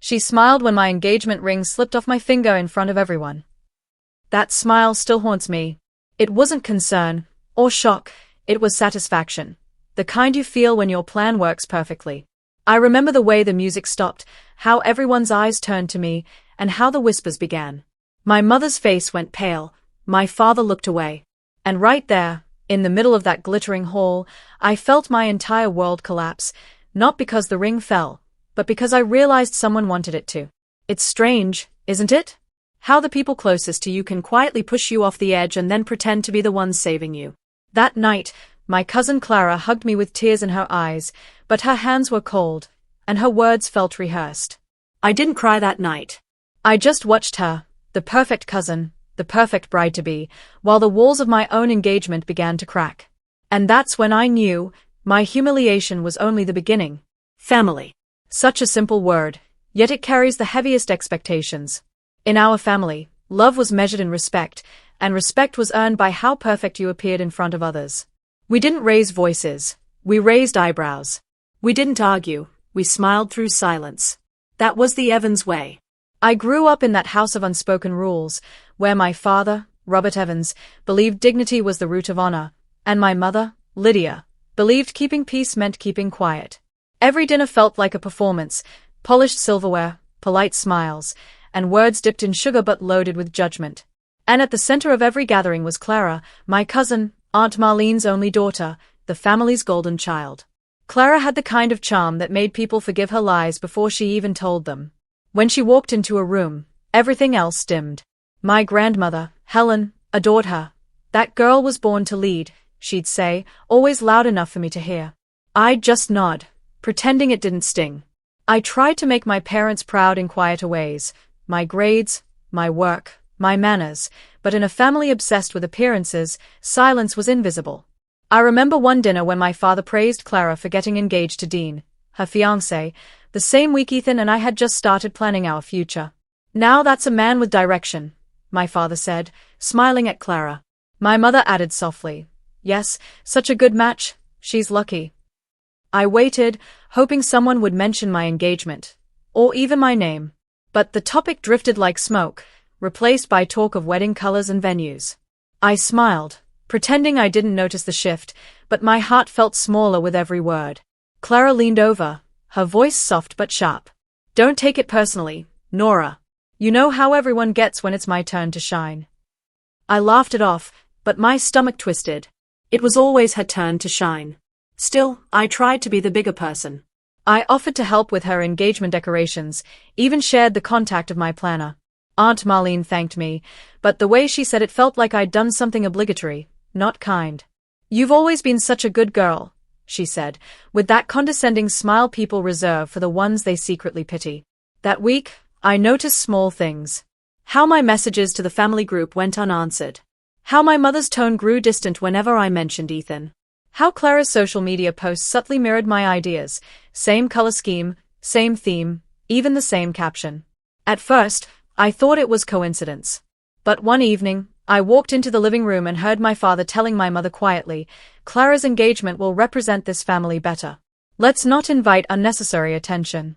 She smiled when my engagement ring slipped off my finger in front of everyone. That smile still haunts me. It wasn't concern or shock, it was satisfaction. The kind you feel when your plan works perfectly. I remember the way the music stopped, how everyone's eyes turned to me, and how the whispers began. My mother's face went pale, my father looked away. And right there, in the middle of that glittering hall, I felt my entire world collapse, not because the ring fell, but because I realized someone wanted it to. It's strange, isn't it? How the people closest to you can quietly push you off the edge and then pretend to be the ones saving you. That night, my cousin Clara hugged me with tears in her eyes, but her hands were cold, and her words felt rehearsed. I didn't cry that night. I just watched her, the perfect cousin, the perfect bride-to-be, while the walls of my own engagement began to crack. And that's when I knew my humiliation was only the beginning. Family. Such a simple word, yet it carries the heaviest expectations. In our family, love was measured in respect, and respect was earned by how perfect you appeared in front of others. We didn't raise voices, we raised eyebrows. We didn't argue, we smiled through silence. That was the Evans way. I grew up in that house of unspoken rules, where my father, Robert Evans, believed dignity was the root of honor, and my mother, Lydia, believed keeping peace meant keeping quiet. Every dinner felt like a performance, polished silverware, polite smiles, and words dipped in sugar but loaded with judgment. And at the center of every gathering was Clara, my cousin, Aunt Marlene's only daughter, the family's golden child. Clara had the kind of charm that made people forgive her lies before she even told them. When she walked into a room, everything else dimmed. My grandmother, Helen, adored her. That girl was born to lead, she'd say, always loud enough for me to hear. I'd just nod, pretending it didn't sting. I tried to make my parents proud in quieter ways, my grades, my work, my manners, but in a family obsessed with appearances, silence was invisible. I remember one dinner when my father praised Clara for getting engaged to Dean, her fiancé, the same week Ethan and I had just started planning our future. Now that's a man with direction, my father said, smiling at Clara. My mother added softly, yes, such a good match, she's lucky. I waited, hoping someone would mention my engagement, or even my name. But the topic drifted like smoke, replaced by talk of wedding colors and venues. I smiled, pretending I didn't notice the shift, but my heart felt smaller with every word. Clara leaned over, her voice soft but sharp. Don't take it personally, Nora. You know how everyone gets when it's my turn to shine. I laughed it off, but my stomach twisted. It was always her turn to shine. Still, I tried to be the bigger person. I offered to help with her engagement decorations, even shared the contact of my planner. Aunt Marlene thanked me, but the way she said it felt like I'd done something obligatory, not kind. You've always been such a good girl, she said, with that condescending smile people reserve for the ones they secretly pity. That week, I noticed small things. How my messages to the family group went unanswered. How my mother's tone grew distant whenever I mentioned Ethan. How Clara's social media posts subtly mirrored my ideas, same color scheme, same theme, even the same caption. At first, I thought it was coincidence. But one evening, I walked into the living room and heard my father telling my mother quietly, Clara's engagement will represent this family better. Let's not invite unnecessary attention.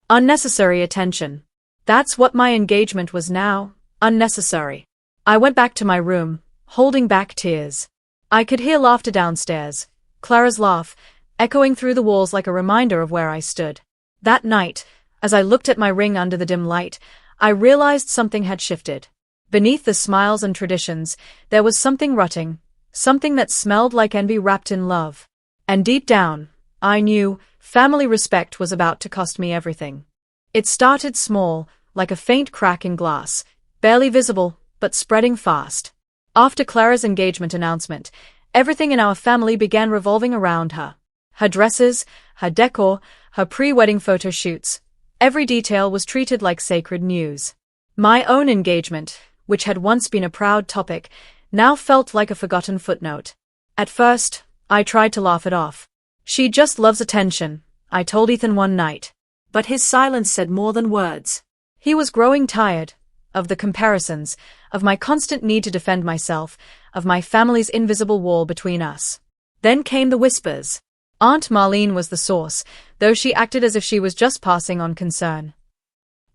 Unnecessary attention. That's what my engagement was now, unnecessary. I went back to my room, holding back tears. I could hear laughter downstairs, Clara's laugh, echoing through the walls like a reminder of where I stood. That night, as I looked at my ring under the dim light, I realized something had shifted. Beneath the smiles and traditions, there was something rotting, something that smelled like envy wrapped in love. And deep down, I knew family respect was about to cost me everything. It started small, like a faint crack in glass, barely visible, but spreading fast. After Clara's engagement announcement, everything in our family began revolving around her. Her dresses, her decor, her pre-wedding photo shoots. Every detail was treated like sacred news. My own engagement, which had once been a proud topic, now felt like a forgotten footnote. At first, I tried to laugh it off. She just loves attention, I told Ethan one night. But his silence said more than words. He was growing tired of the comparisons, of my constant need to defend myself, of my family's invisible wall between us. Then came the whispers. Aunt Marlene was the source, though she acted as if she was just passing on concern.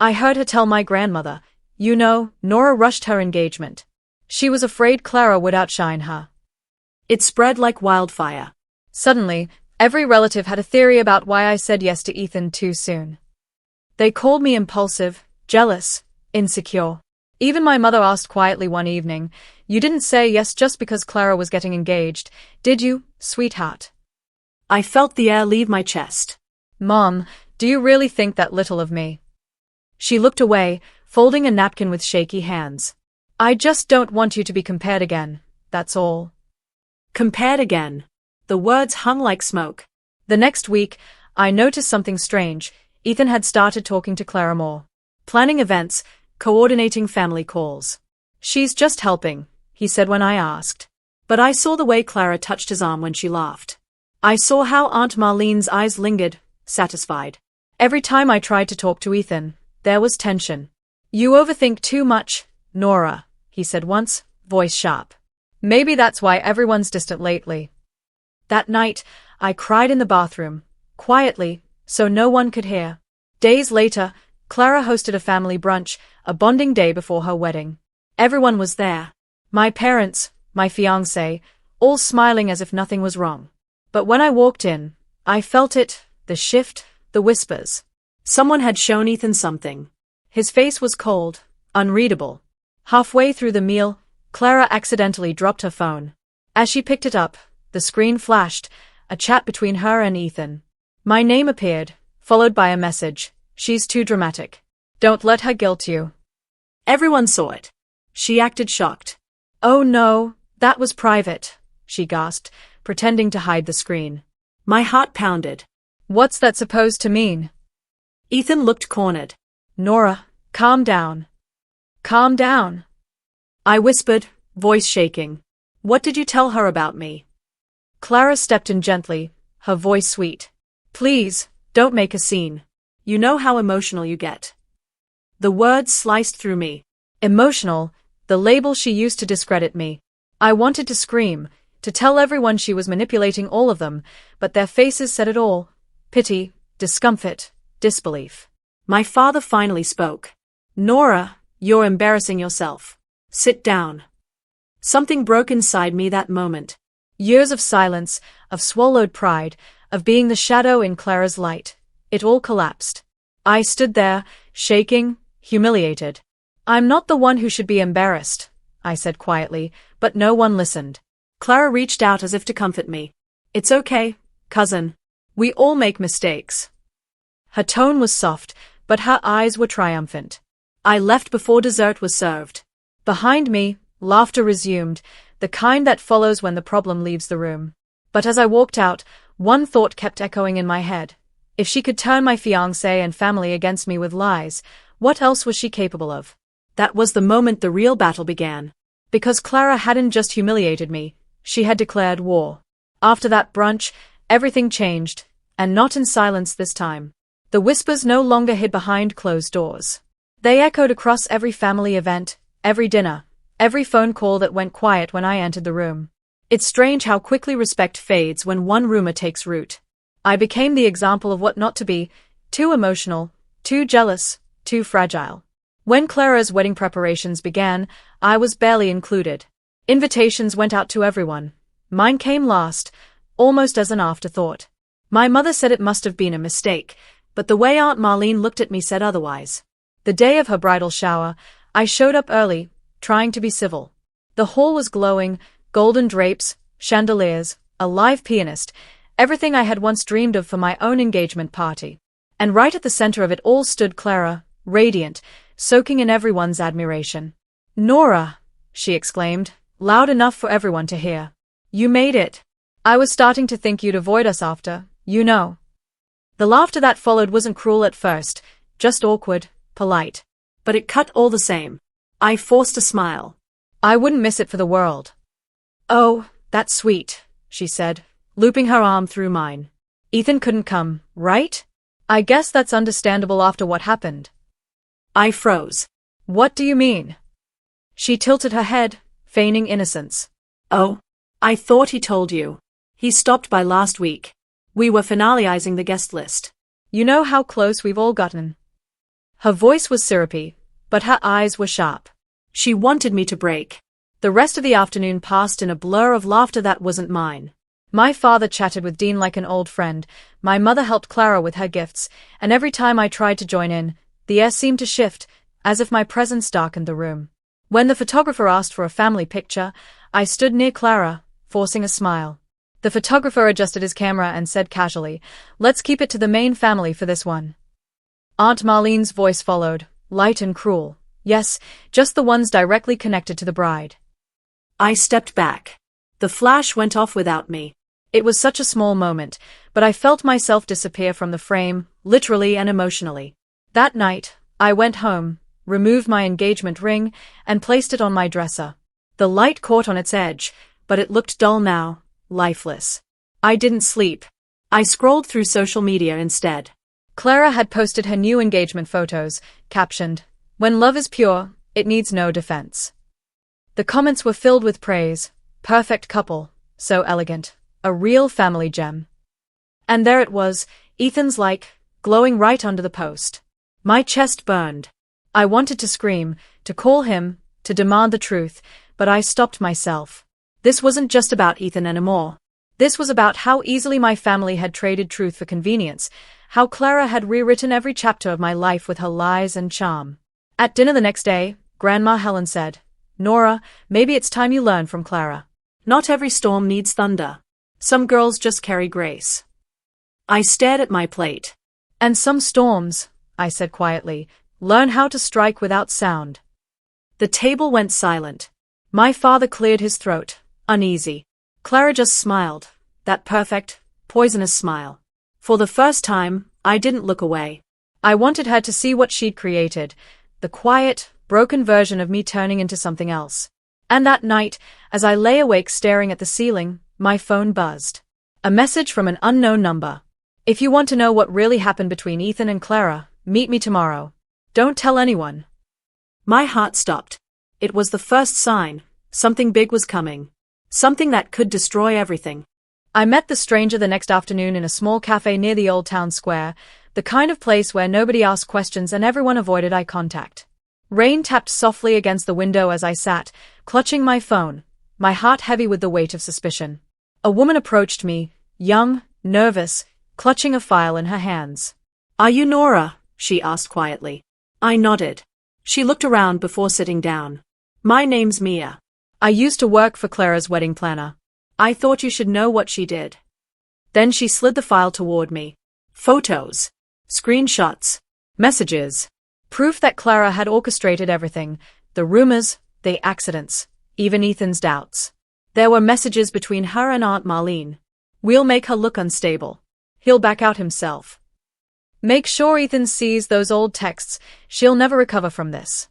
I heard her tell my grandmother. You know, Nora rushed her engagement. She was afraid Clara would outshine her. It spread like wildfire. Suddenly, every relative had a theory about why I said yes to Ethan too soon. They called me impulsive, jealous, insecure. Even my mother asked quietly one evening, "You didn't say yes just because Clara was getting engaged, did you, sweetheart?" I felt the air leave my chest. Mom, do you really think that little of me? She looked away, folding a napkin with shaky hands. I just don't want you to be compared again, that's all. Compared again. The words hung like smoke. The next week, I noticed something strange. Ethan had started talking to Clara more. Planning events, coordinating family calls. She's just helping, he said when I asked. But I saw the way Clara touched his arm when she laughed. I saw how Aunt Marlene's eyes lingered, satisfied. Every time I tried to talk to Ethan, there was tension. You overthink too much, Nora, he said once, voice sharp. Maybe that's why everyone's distant lately. That night, I cried in the bathroom, quietly, so no one could hear. Days later, Clara hosted a family brunch, a bonding day before her wedding. Everyone was there. My parents, my fiancé, all smiling as if nothing was wrong. But when I walked in, I felt it, the shift, the whispers. Someone had shown Ethan something. His face was cold, unreadable. Halfway through the meal, Clara accidentally dropped her phone. As she picked it up, the screen flashed, a chat between her and Ethan. My name appeared, followed by a message. She's too dramatic. Don't let her guilt you. Everyone saw it. She acted shocked. Oh no, that was private, she gasped, pretending to hide the screen. My heart pounded. What's that supposed to mean? Ethan looked cornered. Nora, calm down. Calm down. I whispered, voice shaking. What did you tell her about me? Clara stepped in gently, her voice sweet. Please, don't make a scene. You know how emotional you get. The words sliced through me. Emotional, the label she used to discredit me. I wanted to scream, to tell everyone she was manipulating all of them, but their faces said it all. Pity, discomfort, disbelief. My father finally spoke. Nora, you're embarrassing yourself. Sit down. Something broke inside me that moment. Years of silence, of swallowed pride, of being the shadow in Clara's light. It all collapsed. I stood there, shaking, humiliated. I'm not the one who should be embarrassed, I said quietly, but no one listened. Clara reached out as if to comfort me. It's okay, cousin. We all make mistakes. Her tone was soft, but her eyes were triumphant. I left before dessert was served. Behind me, laughter resumed, the kind that follows when the problem leaves the room. But as I walked out, one thought kept echoing in my head. If she could turn my fiancé and family against me with lies, what else was she capable of? That was the moment the real battle began. Because Clara hadn't just humiliated me, she had declared war. After that brunch, everything changed, and not in silence this time. The whispers no longer hid behind closed doors. They echoed across every family event, every dinner, every phone call that went quiet when I entered the room. It's strange how quickly respect fades when one rumor takes root. I became the example of what not to be, too emotional, too jealous, too fragile. When Clara's wedding preparations began, I was barely included. Invitations went out to everyone. Mine came last, almost as an afterthought. My mother said it must have been a mistake, but the way Aunt Marlene looked at me said otherwise. The day of her bridal shower, I showed up early, trying to be civil. The hall was glowing, golden drapes, chandeliers, a live pianist, everything I had once dreamed of for my own engagement party. And right at the center of it all stood Clara, radiant, soaking in everyone's admiration. Nora, she exclaimed, loud enough for everyone to hear. You made it. I was starting to think you'd avoid us after, you know. The laughter that followed wasn't cruel at first, just awkward, polite. But it cut all the same. I forced a smile. I wouldn't miss it for the world. Oh, that's sweet, she said, looping her arm through mine. Ethan couldn't come, right? I guess that's understandable after what happened. I froze. What do you mean? She tilted her head, feigning innocence. Oh, I thought he told you. He stopped by last week. We were finalizing the guest list. You know how close we've all gotten. Her voice was syrupy, but her eyes were sharp. She wanted me to break. The rest of the afternoon passed in a blur of laughter that wasn't mine. My father chatted with Dean like an old friend, my mother helped Clara with her gifts, and every time I tried to join in, the air seemed to shift, as if my presence darkened the room. When the photographer asked for a family picture, I stood near Clara, forcing a smile. The photographer adjusted his camera and said casually, "Let's keep it to the main family for this one." Aunt Marlene's voice followed, light and cruel. "Yes, just the ones directly connected to the bride." I stepped back. The flash went off without me. It was such a small moment, but I felt myself disappear from the frame, literally and emotionally. That night, I went home, removed my engagement ring, and placed it on my dresser. The light caught on its edge, but it looked dull now, lifeless. I didn't sleep. I scrolled through social media instead. Clara had posted her new engagement photos, captioned, "When love is pure, it needs no defense." The comments were filled with praise. Perfect couple, so elegant, a real family gem. And there it was, Ethan's like, glowing right under the post. My chest burned. I wanted to scream, to call him, to demand the truth, but I stopped myself. This wasn't just about Ethan anymore. This was about how easily my family had traded truth for convenience, how Clara had rewritten every chapter of my life with her lies and charm. At dinner the next day, Grandma Helen said, "Nora, maybe it's time you learn from Clara. Not every storm needs thunder. Some girls just carry grace." I stared at my plate. "And some storms," I said quietly, "learn how to strike without sound." The table went silent. My father cleared his throat, uneasy. Clara just smiled, that perfect, poisonous smile. For the first time, I didn't look away. I wanted her to see what she'd created, the quiet, broken version of me turning into something else. And that night, as I lay awake staring at the ceiling, my phone buzzed. A message from an unknown number. "If you want to know what really happened between Ethan and Clara, meet me tomorrow. Don't tell anyone." My heart stopped. It was the first sign. Something big was coming. Something that could destroy everything. I met the stranger the next afternoon in a small cafe near the old town square, the kind of place where nobody asked questions and everyone avoided eye contact. Rain tapped softly against the window as I sat, clutching my phone, my heart heavy with the weight of suspicion. A woman approached me, young, nervous, clutching a file in her hands. "Are you Nora?" she asked quietly. I nodded. She looked around before sitting down. "My name's Mia. I used to work for Clara's wedding planner. I thought you should know what she did." Then she slid the file toward me. Photos. Screenshots. Messages. Proof that Clara had orchestrated everything, the rumors, the accidents, even Ethan's doubts. There were messages between her and Aunt Marlene. "We'll make her look unstable. He'll back out himself. Make sure Ethan sees those old texts, she'll never recover from this."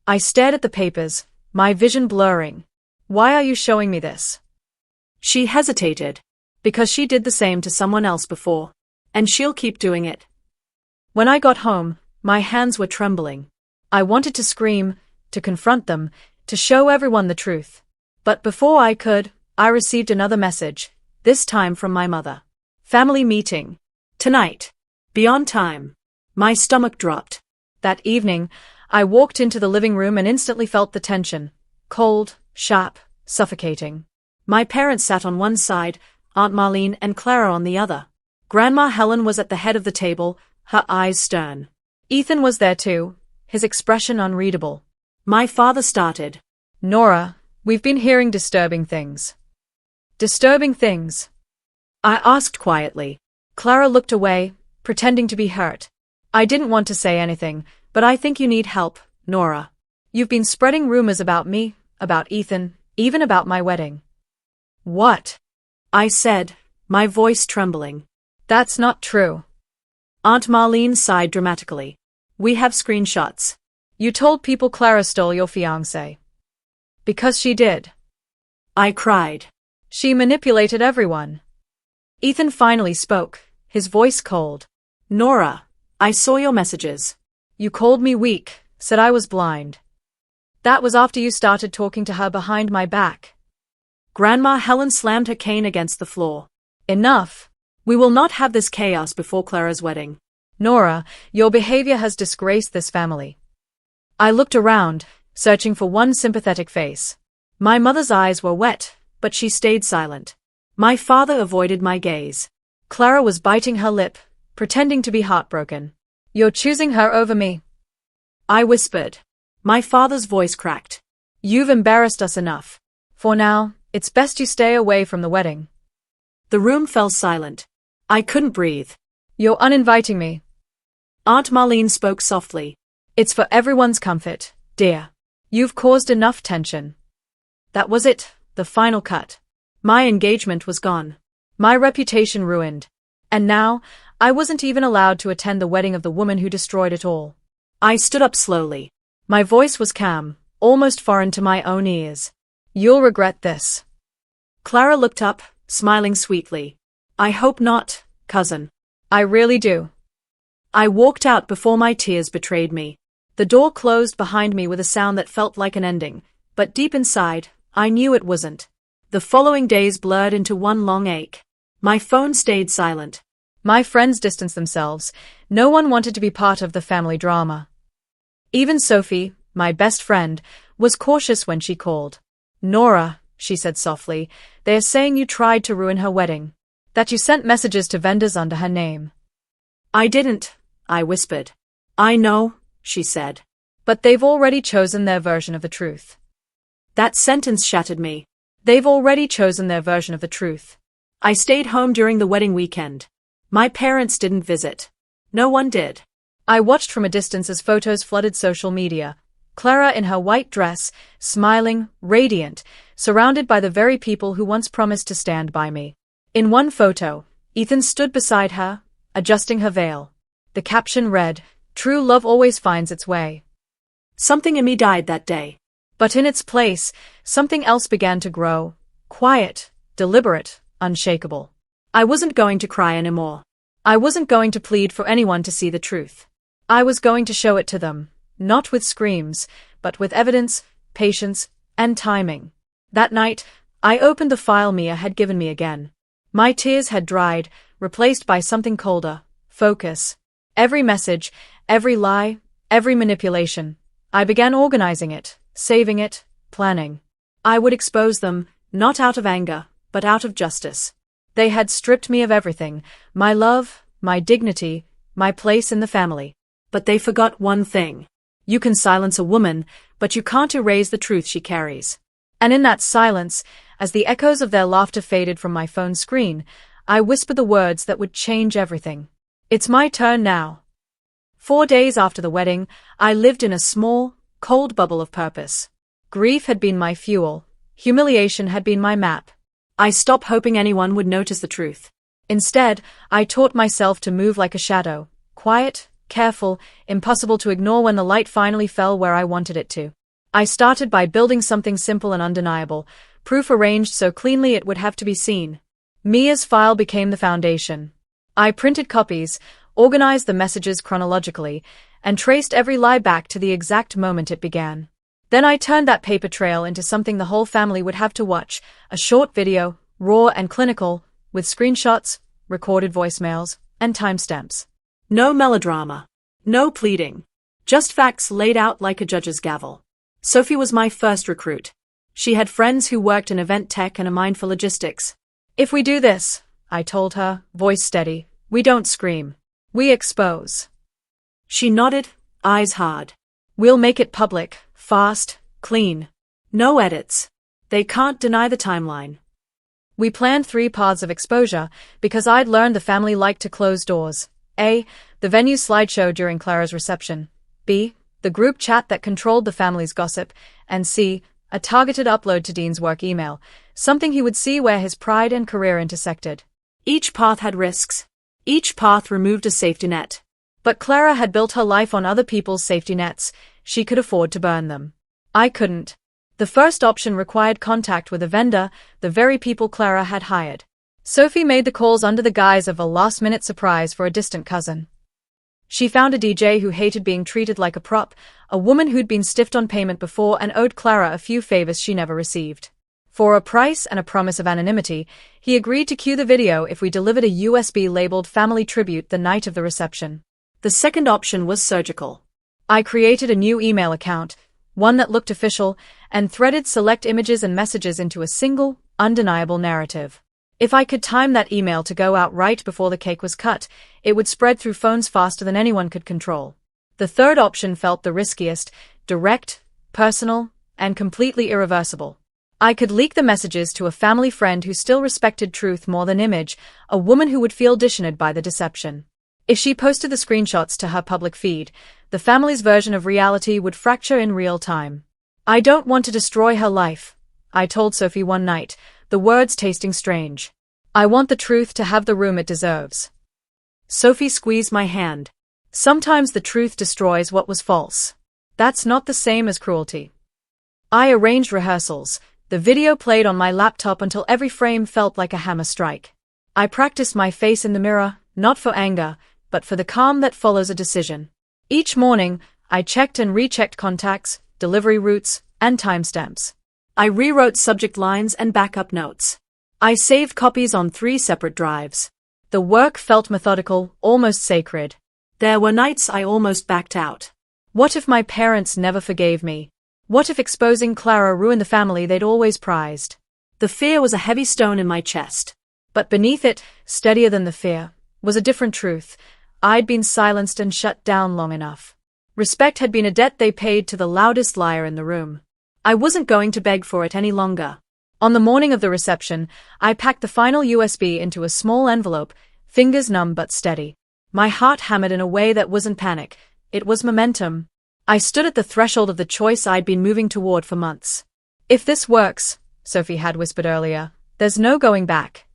I stared at the papers, my vision blurring. "Why are you showing me this?" She hesitated. "Because she did the same to someone else before. And she'll keep doing it." When I got home, my hands were trembling. I wanted to scream, to confront them, to show everyone the truth. But before I could, I received another message, this time from my mother. "Family meeting. Tonight. Beyond time." My stomach dropped. That evening, I walked into the living room and instantly felt the tension. Cold, sharp, suffocating. My parents sat on one side, Aunt Marlene and Clara on the other. Grandma Helen was at the head of the table, her eyes stern. Ethan was there too, his expression unreadable. My father started. "Nora, we've been hearing disturbing things." "Disturbing things?" I asked quietly. Clara looked away, pretending to be hurt. "I didn't want to say anything, but I think you need help, Nora. You've been spreading rumors about me, about Ethan, even about my wedding." "What?" I said, my voice trembling. "That's not true." Aunt Marlene sighed dramatically. "We have screenshots." "You told people Clara stole your fiancé." "Because she did." I cried. "She manipulated everyone." Ethan finally spoke, his voice cold. "Nora, I saw your messages." "You called me weak, said I was blind. That was after you started talking to her behind my back." Grandma Helen slammed her cane against the floor. "Enough. We will not have this chaos before Clara's wedding. Nora, your behavior has disgraced this family. I looked around, searching for one sympathetic face. My mother's eyes were wet, but she stayed silent. My father avoided my gaze. Clara was biting her lip, pretending to be heartbroken. You're choosing her over me, I whispered. My father's voice cracked. You've embarrassed us enough. For now, it's best you stay away from the wedding. The room fell silent. I couldn't breathe. You're uninviting me. Aunt Marlene spoke softly. It's for everyone's comfort, dear. You've caused enough tension. That was it, the final cut. My engagement was gone. My reputation ruined. And now, I wasn't even allowed to attend the wedding of the woman who destroyed it all. I stood up slowly. My voice was calm, almost foreign to my own ears. You'll regret this. Clara looked up, smiling sweetly. I hope not, cousin. I really do. I walked out before my tears betrayed me. The door closed behind me with a sound that felt like an ending, but deep inside, I knew it wasn't. The following days blurred into one long ache. My phone stayed silent. My friends distanced themselves. No one wanted to be part of the family drama. Even Sophie, my best friend, was cautious when she called. Nora, she said softly, they are saying you tried to ruin her wedding. That you sent messages to vendors under her name. I didn't, I whispered. I know, she said. But they've already chosen their version of the truth. That sentence shattered me. They've already chosen their version of the truth. I stayed home during the wedding weekend. My parents didn't visit. No one did. I watched from a distance as photos flooded social media. Clara in her white dress, smiling, radiant, surrounded by the very people who once promised to stand by me. In one photo, Ethan stood beside her, adjusting her veil. The caption read, "True love always finds its way." Something in me died that day. But in its place, something else began to grow. Quiet, deliberate, unshakable. I wasn't going to cry anymore. I wasn't going to plead for anyone to see the truth. I was going to show it to them, not with screams, but with evidence, patience, and timing. That night, I opened the file Mia had given me again. My tears had dried, replaced by something colder, focus. Every message, every lie, every manipulation. I began organizing it, saving it, planning. I would expose them, not out of anger, but out of justice. They had stripped me of everything, my love, my dignity, my place in the family. But they forgot one thing. You can silence a woman, but you can't erase the truth she carries. And in that silence, as the echoes of their laughter faded from my phone screen, I whispered the words that would change everything. It's my turn now. 4 days after the wedding, I lived in a small, cold bubble of purpose. Grief had been my fuel. Humiliation had been my map. I stopped hoping anyone would notice the truth. Instead, I taught myself to move like a shadow, quiet, careful, impossible to ignore when the light finally fell where I wanted it to. I started by building something simple and undeniable, proof arranged so cleanly it would have to be seen. Mia's file became the foundation. I printed copies, organized the messages chronologically, and traced every lie back to the exact moment it began. Then I turned that paper trail into something the whole family would have to watch, a short video, raw and clinical, with screenshots, recorded voicemails, and timestamps. No melodrama. No pleading. Just facts laid out like a judge's gavel. Sophie was my first recruit. She had friends who worked in event tech and a mind for logistics. If we do this, I told her, voice steady, we don't scream. We expose. She nodded, eyes hard. We'll make it public, fast, clean. No edits. They can't deny the timeline. We planned 3 paths of exposure, because I'd learned the family liked to close doors. A. The venue slideshow during Clara's reception. B. The group chat that controlled the family's gossip. And C. A targeted upload to Dean's work email, something he would see where his pride and career intersected. Each path had risks. Each path removed a safety net. But Clara had built her life on other people's safety nets. She could afford to burn them. I couldn't. The first option required contact with a vendor, the very people Clara had hired. Sophie made the calls under the guise of a last-minute surprise for a distant cousin. She found a DJ who hated being treated like a prop, a woman who'd been stiffed on payment before and owed Clara a few favors she never received. For a price and a promise of anonymity, he agreed to cue the video if we delivered a USB-labeled family tribute the night of the reception. The second option was surgical. I created a new email account, one that looked official, and threaded select images and messages into a single, undeniable narrative. If I could time that email to go out right before the cake was cut, it would spread through phones faster than anyone could control. The third option felt the riskiest, direct, personal, and completely irreversible. I could leak the messages to a family friend who still respected truth more than image, a woman who would feel dishonored by the deception. If she posted the screenshots to her public feed, the family's version of reality would fracture in real time. I don't want to destroy her life, I told Sophie one night, the words tasting strange. I want the truth to have the room it deserves. Sophie squeezed my hand. Sometimes the truth destroys what was false. That's not the same as cruelty. I arranged rehearsals. The video played on my laptop until every frame felt like a hammer strike. I practiced my face in the mirror, not for anger, but for the calm that follows a decision. Each morning, I checked and rechecked contacts, delivery routes, and timestamps. I rewrote subject lines and backup notes. I saved copies on 3 separate drives. The work felt methodical, almost sacred. There were nights I almost backed out. What if my parents never forgave me? What if exposing Clara ruined the family they'd always prized? The fear was a heavy stone in my chest. But beneath it, steadier than the fear, was a different truth. I'd been silenced and shut down long enough. Respect had been a debt they paid to the loudest liar in the room. I wasn't going to beg for it any longer. On the morning of the reception, I packed the final USB into a small envelope, fingers numb but steady. My heart hammered in a way that wasn't panic. It was momentum. I stood at the threshold of the choice I'd been moving toward for months. If this works, Sophie had whispered earlier, there's no going back.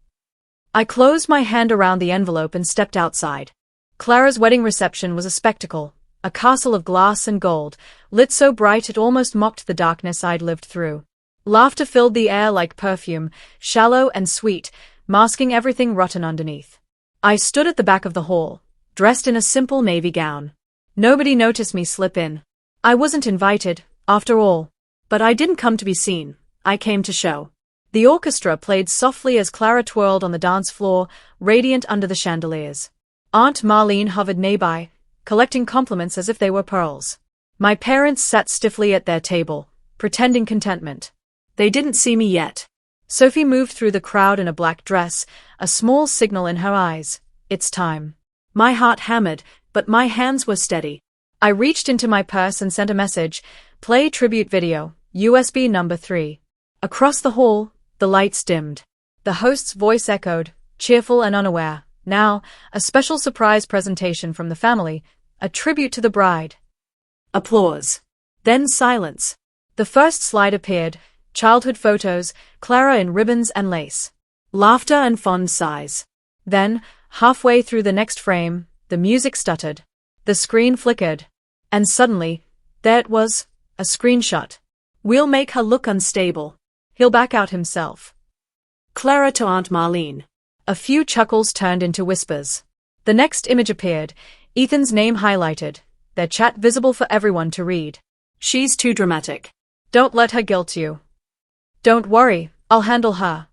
I closed my hand around the envelope and stepped outside. Clara's wedding reception was a spectacle, a castle of glass and gold, lit so bright it almost mocked the darkness I'd lived through. Laughter filled the air like perfume, shallow and sweet, masking everything rotten underneath. I stood at the back of the hall, dressed in a simple navy gown. Nobody noticed me slip in. I wasn't invited, after all. But I didn't come to be seen, I came to show. The orchestra played softly as Clara twirled on the dance floor, radiant under the chandeliers. Aunt Marlene hovered nearby, collecting compliments as if they were pearls. My parents sat stiffly at their table, pretending contentment. They didn't see me yet. Sophie moved through the crowd in a black dress, a small signal in her eyes. It's time. My heart hammered, but my hands were steady. I reached into my purse and sent a message. Play tribute video, USB number 3. Across the hall, the lights dimmed. The host's voice echoed, cheerful and unaware. Now, a special surprise presentation from the family, a tribute to the bride. Applause. Then silence. The first slide appeared, childhood photos, Clara in ribbons and lace. Laughter and fond sighs. Then, halfway through the next frame, the music stuttered. The screen flickered. And suddenly, there it was, a screenshot. We'll make her look unstable. He'll back out himself. Clara to Aunt Marlene. A few chuckles turned into whispers. The next image appeared, Ethan's name highlighted, their chat visible for everyone to read. She's too dramatic. Don't let her guilt you. Don't worry, I'll handle her.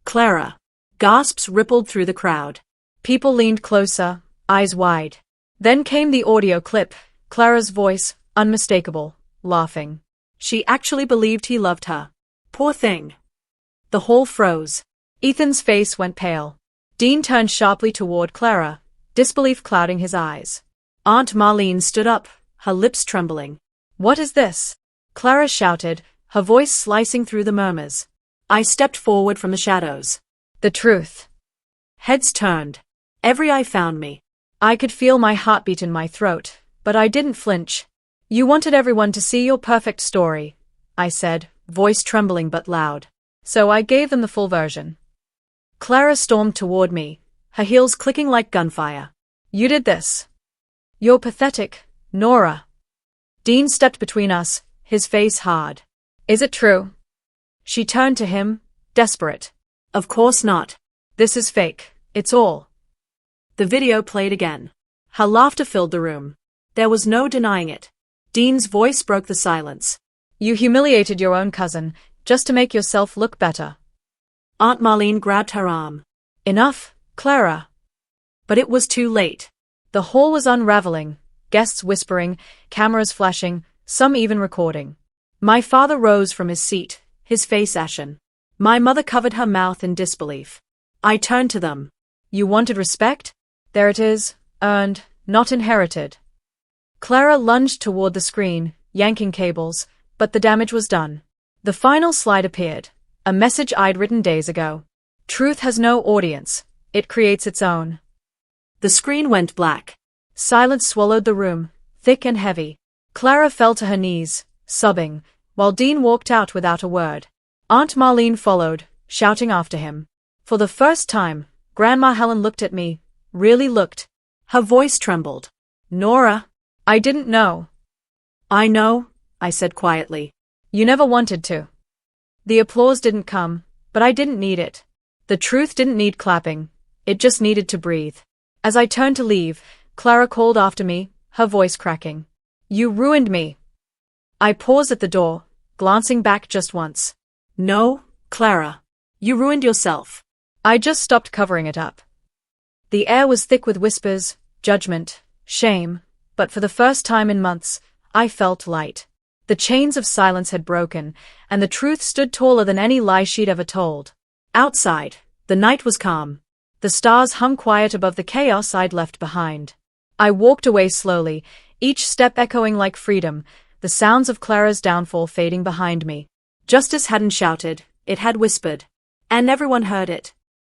Clara. Gasps rippled through the crowd. People leaned closer, eyes wide. Then came the audio clip, Clara's voice, unmistakable, laughing. She actually believed he loved her. Poor thing. The hall froze. Ethan's face went pale. Dean turned sharply toward Clara, disbelief clouding his eyes. Aunt Marlene stood up, her lips trembling. What is this? Clara shouted, her voice slicing through the murmurs. I stepped forward from the shadows. The truth. Heads turned. Every eye found me. I could feel my heartbeat in my throat, but I didn't flinch. You wanted everyone to see your perfect story, I said, voice trembling but loud. So I gave them the full version. Clara stormed toward me, her heels clicking like gunfire. You did this. You're pathetic, Nora. Dean stepped between us, his face hard. Is it true? She turned to him, desperate. Of course not. This is fake, it's all. The video played again. Her laughter filled the room. There was no denying it. Dean's voice broke the silence. You humiliated your own cousin, just to make yourself look better. Aunt Marlene grabbed her arm. Enough, Clara. But it was too late. The hall was unraveling, guests whispering, cameras flashing, some even recording. My father rose from his seat, his face ashen. My mother covered her mouth in disbelief. I turned to them. You wanted respect? There it is, earned, not inherited. Clara lunged toward the screen, yanking cables, but the damage was done. The final slide appeared, a message I'd written days ago. Truth has no audience, it creates its own. The screen went black. Silence swallowed the room, thick and heavy. Clara fell to her knees, sobbing, while Dean walked out without a word. Aunt Marlene followed, shouting after him. For the first time, Grandma Helen looked at me, really looked. Her voice trembled. Nora, I didn't know. I know, I said quietly. You never wanted to. The applause didn't come, but I didn't need it. The truth didn't need clapping, it just needed to breathe. As I turned to leave, Clara called after me, her voice cracking. You ruined me. I paused at the door, glancing back just once. No, Clara. You ruined yourself. I just stopped covering it up. The air was thick with whispers, judgment, shame, but for the first time in months, I felt light. The chains of silence had broken, and the truth stood taller than any lie she'd ever told. Outside, the night was calm. The stars hung quiet above the chaos I'd left behind. I walked away slowly, each step echoing like freedom, the sounds of Clara's downfall fading behind me. Justice hadn't shouted, it had whispered. And everyone heard it.